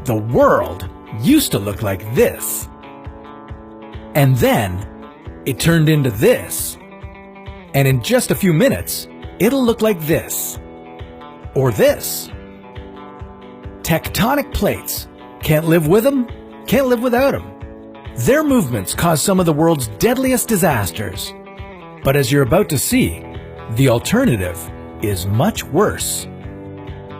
The world used to look like this. And then it turned into this. And in just a few minutes, it'll look like this. Or this. Tectonic plates. Can't live with them, can't live without them. Their movements cause some of the world's deadliest disasters. But as you're about to see, the alternative is much worse.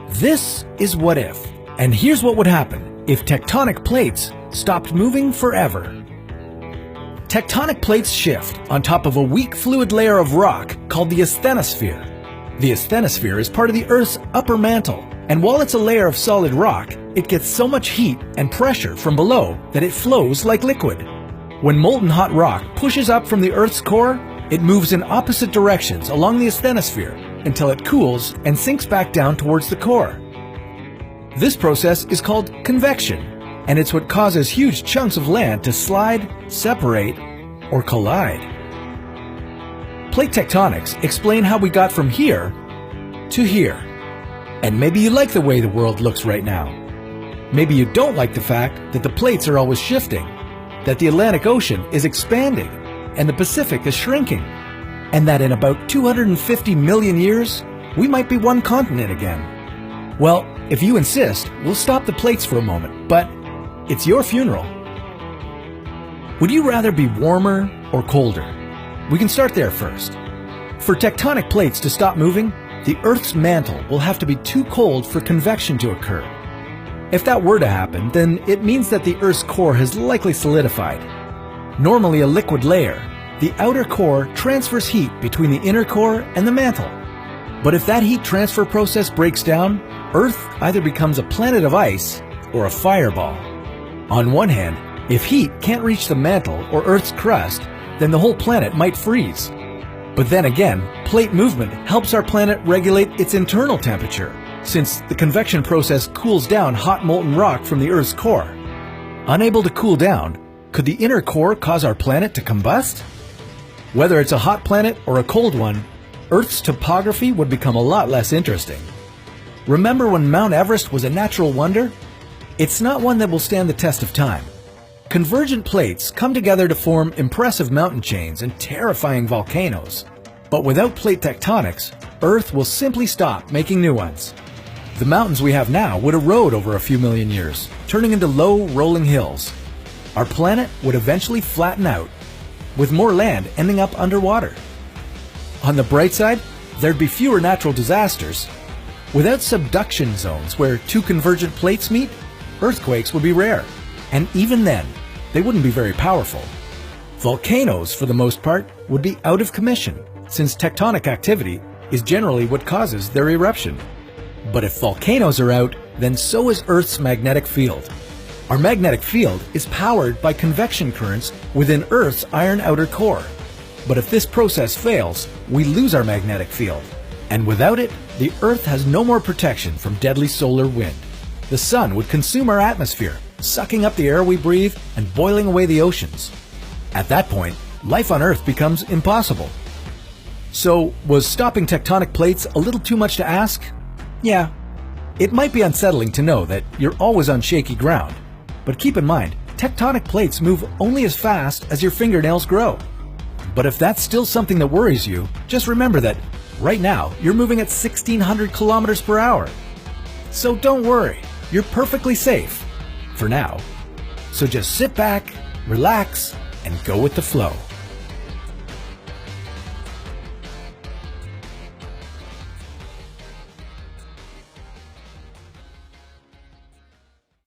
This is What If, and here's what would happen if tectonic plates stopped moving forever. Tectonic plates shift on top of a weak fluid layer of rock called the asthenosphere. The asthenosphere is part of the Earth's upper mantle, and while it's a layer of solid rock, it gets so much heat and pressure from below that it flows like liquid. When molten hot rock pushes up from the Earth's core, it moves in opposite directions along the asthenosphere until it cools and sinks back down towards the core. This process is called convection, and it's what causes huge chunks of land to slide, separate, or collide. Plate tectonics explain how we got from here to here. And maybe you like the way the world looks right now. Maybe you don't like the fact that the plates are always shifting, that the Atlantic Ocean is expanding, and the Pacific is shrinking, and that in about 250 million years, we might be one continent again. Well, if you insist, we'll stop the plates for a moment, but it's your funeral. Would you rather be warmer or colder? We can start there first. For tectonic plates to stop moving, the Earth's mantle will have to be too cold for convection to occur. If that were to happen, then it means that the Earth's core has likely solidified. Normally a liquid layer, the outer core transfers heat between the inner core and the mantle. But if that heat transfer process breaks down, Earth either becomes a planet of ice or a fireball. On one hand, if heat can't reach the mantle or Earth's crust, then the whole planet might freeze. But then again, plate movement helps our planet regulate its internal temperature, since the convection process cools down hot molten rock from the Earth's core. Unable to cool down, could the inner core cause our planet to combust? Whether it's a hot planet or a cold one, Earth's topography would become a lot less interesting. Remember when Mount Everest was a natural wonder? It's not one that will stand the test of time. Convergent plates come together to form impressive mountain chains and terrifying volcanoes. But without plate tectonics, Earth will simply stop making new ones. The mountains we have now would erode over a few million years, turning into low, rolling hills. Our planet would eventually flatten out, with more land ending up underwater. On the bright side, there'd be fewer natural disasters. Without subduction zones where two convergent plates meet, earthquakes would be rare. And even then, they wouldn't be very powerful. Volcanoes, for the most part, would be out of commission, since tectonic activity is generally what causes their eruption. But if volcanoes are out, then so is Earth's magnetic field. Our magnetic field is powered by convection currents within Earth's iron outer core. But if this process fails, we lose our magnetic field. And without it, the Earth has no more protection from deadly solar wind. The sun would consume our atmosphere, sucking up the air we breathe and boiling away the oceans. At that point, life on Earth becomes impossible. So, was stopping tectonic plates a little too much to ask? Yeah. It might be unsettling to know that you're always on shaky ground, but keep in mind, tectonic plates move only as fast as your fingernails grow. But if that's still something that worries you, just remember that right now you're moving at 1,600 kilometers per hour. So don't worry, you're perfectly safe. For now. So just sit back, relax, and go with the flow.